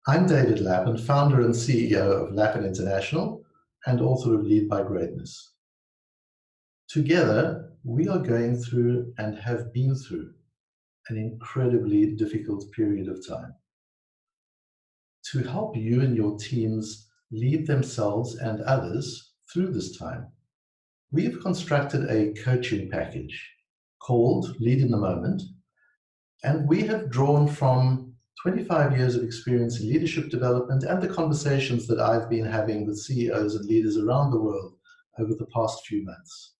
I'm David Lappin, founder and CEO of Lappin International and author of Lead by Greatness. Together, we are going through and have been through an incredibly difficult period of time. To help you and your teams lead themselves and others through this time, we've constructed a coaching package called Lead in the Moment, and we have drawn from 25 years of experience in leadership development and the conversations that I've been having with CEOs and leaders around the world over the past few months.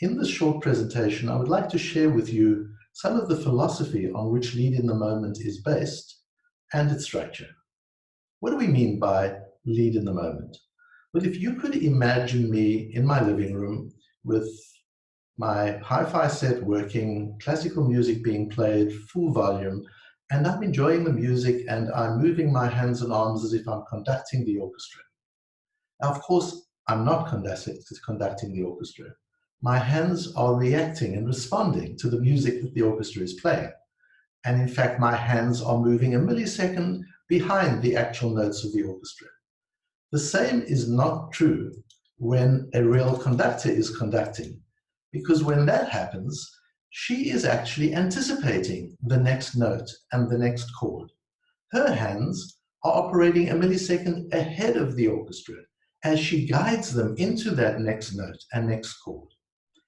In this short presentation, I would like to share with you some of the philosophy on which Lead in the Moment is based and its structure. What do we mean by Lead in the Moment? Well, if you could imagine me in my living room with my hi-fi set working, classical music being played, full volume, and I'm enjoying the music and I'm moving my hands and arms as if I'm conducting the orchestra. Now, of course, I'm not conducting the orchestra. My hands are reacting and responding to the music that the orchestra is playing. And in fact, my hands are moving a millisecond behind the actual notes of the orchestra. The same is not true when a real conductor is conducting, because when that happens, she is actually anticipating the next note and the next chord. Her hands are operating a millisecond ahead of the orchestra as she guides them into that next note and next chord.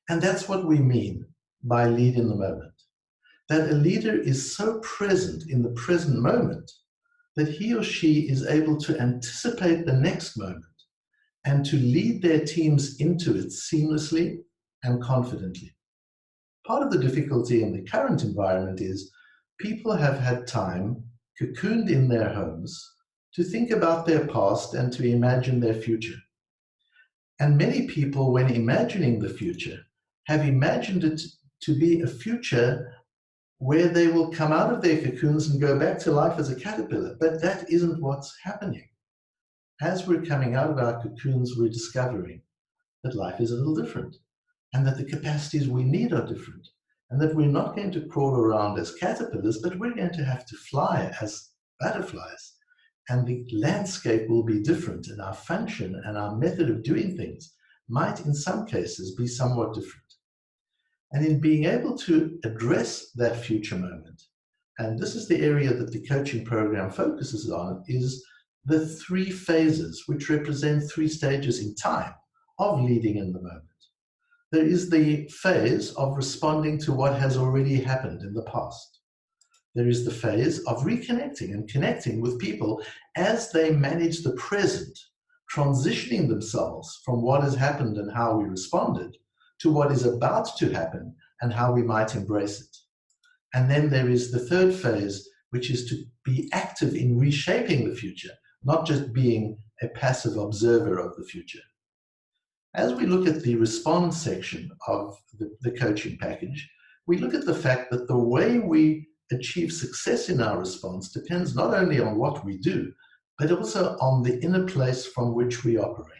And that's what we mean by lead in the moment. That a leader is so present in the present moment that he or she is able to anticipate the next moment and to lead their teams into it seamlessly and confidently. Part of the difficulty in the current environment is people have had time, cocooned in their homes, to think about their past and to imagine their future. And many people, when imagining the future, have imagined it to be a future where they will come out of their cocoons and go back to life as a caterpillar. But that isn't what's happening. As we're coming out of our cocoons, we're discovering that life is a little different and that the capacities we need are different and that we're not going to crawl around as caterpillars, but we're going to have to fly as butterflies. And the landscape will be different, and our function and our method of doing things might, in some cases, be somewhat different. And in being able to address that future moment, and this is the area that the coaching program focuses on, is the three phases, which represent three stages in time of leading in the moment. There is the phase of responding to what has already happened in the past. There is the phase of reconnecting and connecting with people as they manage the present, transitioning themselves from what has happened and how we responded to what is about to happen and how we might embrace it. And then there is the third phase, which is to be active in reshaping the future, not just being a passive observer of the future. As we look at the response section of the coaching package, we look at the fact that the way we achieve success in our response depends not only on what we do, but also on the inner place from which we operate.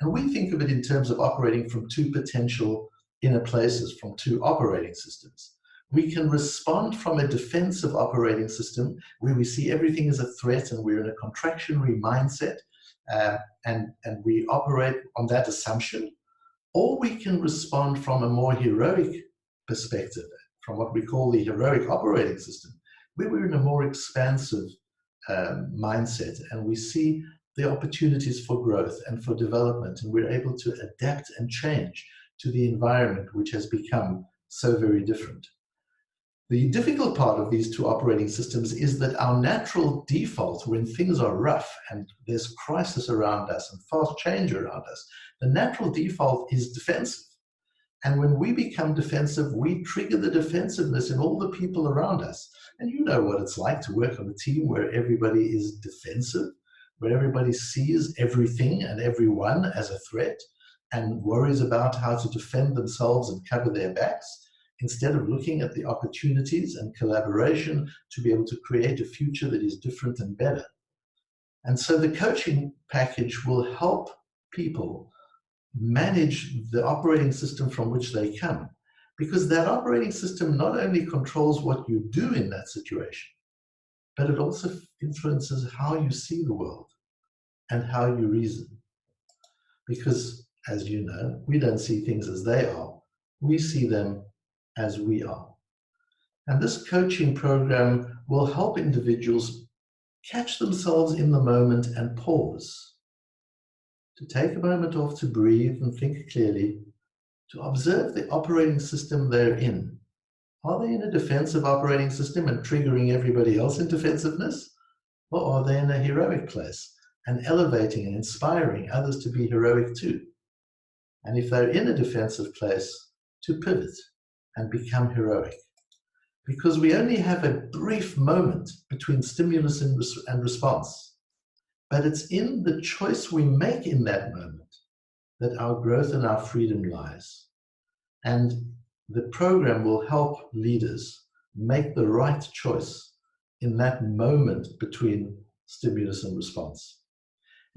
And we think of it in terms of operating from two potential inner places, from two operating systems. We can respond from a defensive operating system where we see everything as a threat and we're in a contractionary mindset, and we operate on that assumption, or we can respond from a more heroic perspective, from what we call the heroic operating system, where we're in a more expansive mindset and we see the opportunities for growth and for development, and we're able to adapt and change to the environment which has become so very different. The difficult part of these two operating systems is that our natural default when things are rough and there's crisis around us and fast change around us, the natural default is defensive. And when we become defensive, we trigger the defensiveness in all the people around us. And you know what it's like to work on a team where everybody is defensive, where everybody sees everything and everyone as a threat and worries about how to defend themselves and cover their backs, instead of looking at the opportunities and collaboration to be able to create a future that is different and better. And so the coaching package will help people manage the operating system from which they come, because that operating system not only controls what you do in that situation, but it also influences how you see the world and how you reason. Because, as you know, we don't see things as they are, we see them as we are. And this coaching program will help individuals catch themselves in the moment and pause, to take a moment off to breathe and think clearly, to observe the operating system they're in. Are they in a defensive operating system and triggering everybody else in defensiveness? Or are they in a heroic place and elevating and inspiring others to be heroic too? And if they're in a defensive place, to pivot and become heroic. Because we only have a brief moment between stimulus and response, but it's in the choice we make in that moment that our growth and our freedom lies. And the program will help leaders make the right choice in that moment between stimulus and response.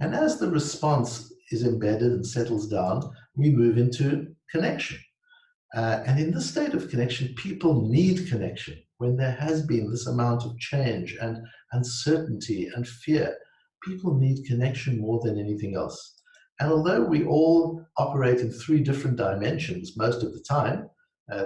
And as the response is embedded and settles down, we move into connection. And in this state of connection, people need connection. When there has been this amount of change and uncertainty and fear, people need connection more than anything else. And although we all operate in 3 different dimensions most of the time,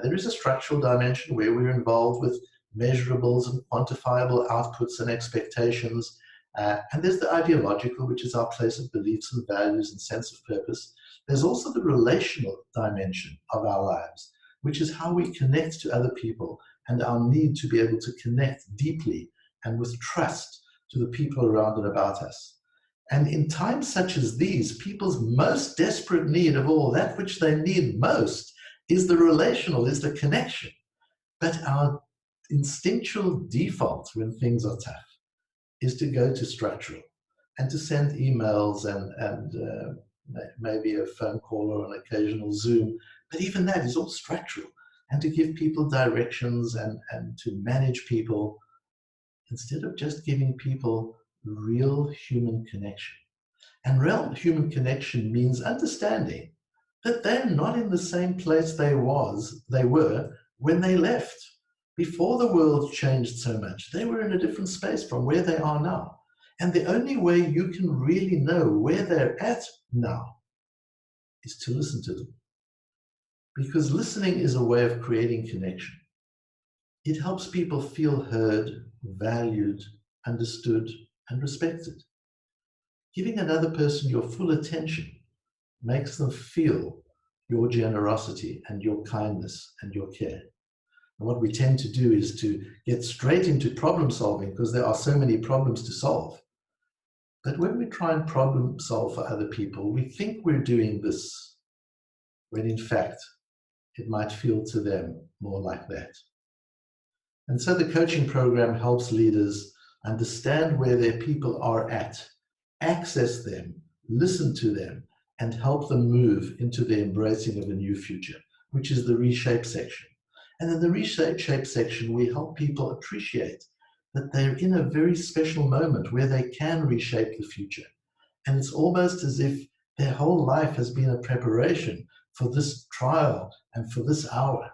there is a structural dimension where we're involved with measurables and quantifiable outputs and expectations. And there's the ideological, which is our place of beliefs and values and sense of purpose. There's also the relational dimension of our lives, which is how we connect to other people and our need to be able to connect deeply and with trust to the people around and about us. And in times such as these, people's most desperate need of all, that which they need most, is the relational, is the connection. But our instinctual default when things are tough is to go to structural and to send emails and maybe a phone call or an occasional Zoom. But even that is all structural. And to give people directions and to manage people instead of just giving people real human connection. And real human connection means understanding that they're not in the same place they were when they left. Before the world changed so much, they were in a different space from where they are now. And the only way you can really know where they're at now is to listen to them. Because listening is a way of creating connection. It helps people feel heard, valued, understood, and respected. Giving another person your full attention makes them feel your generosity and your kindness and your care. And what we tend to do is to get straight into problem solving because there are so many problems to solve. But when we try and problem solve for other people, we think we're doing this, when in fact, it might feel to them more like that. And so the coaching program helps leaders understand where their people are at, access them, listen to them, and help them move into the embracing of a new future, which is the reshape section. And in the reshape section, we help people appreciate that they're in a very special moment where they can reshape the future. And it's almost as if their whole life has been a preparation for this trial and for this hour,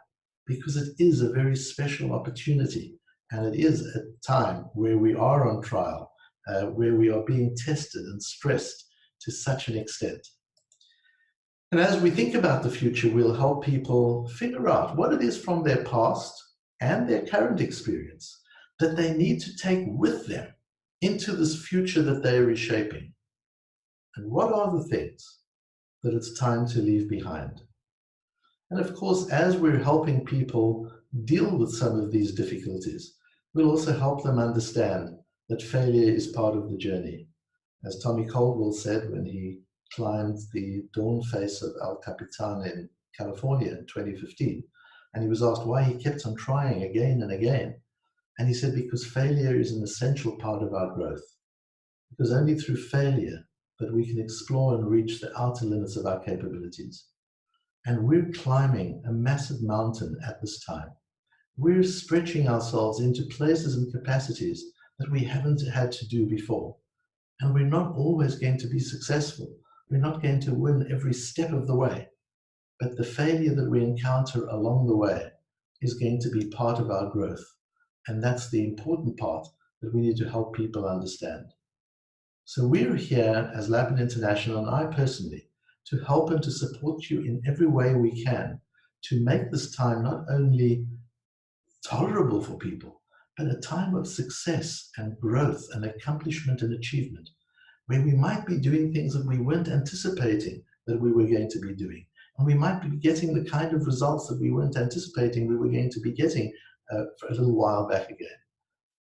because it is a very special opportunity. And it is a time where we are on trial, where we are being tested and stressed to such an extent. And as we think about the future, we'll help people figure out what it is from their past and their current experience that they need to take with them into this future that they're reshaping. And what are the things that it's time to leave behind? And of course, as we're helping people deal with some of these difficulties, we'll also help them understand that failure is part of the journey. As Tommy Caldwell said when he climbed the dawn face of El Capitan in California in 2015, and he was asked why he kept on trying again and again. And he said, because failure is an essential part of our growth. Because only through failure that we can explore and reach the outer limits of our capabilities. And we're climbing a massive mountain at this time. We're stretching ourselves into places and capacities that we haven't had to do before. And we're not always going to be successful. We're not going to win every step of the way. But the failure that we encounter along the way is going to be part of our growth. And that's the important part that we need to help people understand. So we're here as Lapin International, and I personally, to help and to support you in every way we can to make this time not only tolerable for people, but a time of success and growth and accomplishment and achievement, where we might be doing things that we weren't anticipating that we were going to be doing. And we might be getting the kind of results that we weren't anticipating we were going to be getting for a little while back again.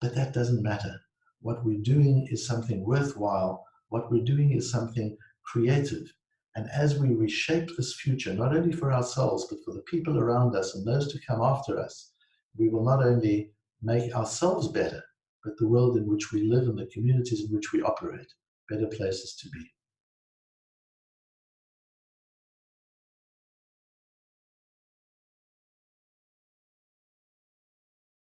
But that doesn't matter. What we're doing is something worthwhile. What we're doing is something creative. And as we reshape this future, not only for ourselves, but for the people around us and those to come after us, we will not only make ourselves better, but the world in which we live and the communities in which we operate better places to be.